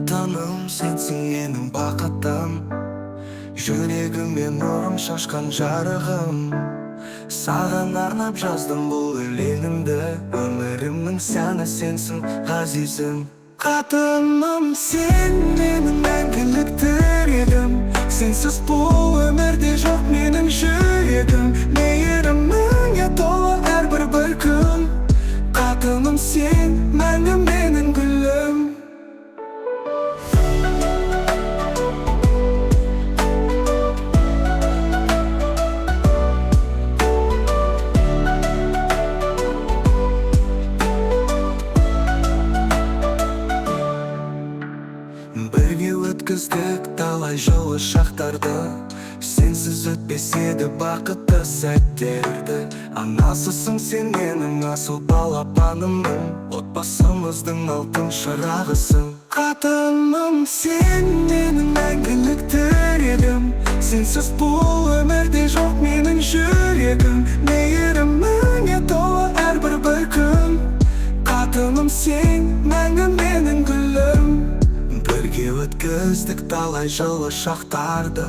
Қатыным сенсің менің бақытым, жүрегіме нұрым шашқан жарығым. Саған арнап жаздым бұл өлеңімді, өмірімнің сәні сенсің ғазизім. Қатыным сен менің мәңгілік тірегім, сенсіз бұл өмірде жоқ менің жүрегім. Мейіріміңе толы әрбір бір күн, қатыным сен мәңгі менің гүлім. Бірге өткіздік талай жылы шақтарды, сенсіз өтпес еді бақытты сәттерді. Анасысың сен менің асыл балапанымның, отбасымыздың алтын шырағысың. Қатыным сен менің мәңгілік тірегім, сенсіз бұл өмірде жоқ менің жүрегім. Мейіріміңе толы әрбір бір күн, қатыным сен мәңгі менің гүлім. Бірге өткіздік талай жылы шақтарды,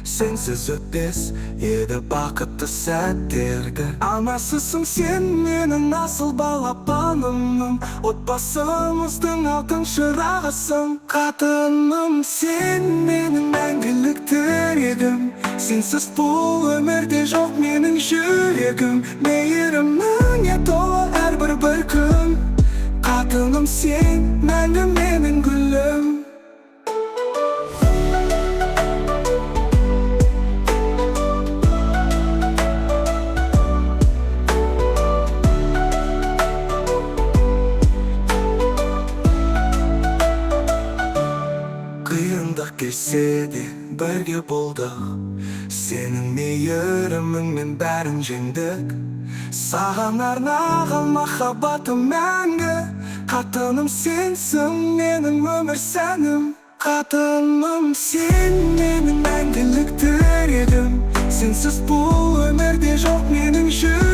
сенсіз өтпес еді бақытты сәттерді. Анасысың сен менің асыл балапанымның, отбасымыздың алтын шырағысың. Қатыным сен менің мәңгілік тірегім, сенсіз бұл өмірде жоқ менің жүрегім. Мейіріміңе толы әрбір бір күн, қатыным сен мәңгі менің гүлім. Қиындық келсе де бірге болдық, сенің мейіріміңмен бәрін жеңдік. Саған арнаған махаббатым мәңгі, қатыным сенсің менің өмір сәнім. Қатыным сен менің мәңгілік тірегім, сенсіз бұл өмірде жоқ менің жүрегім.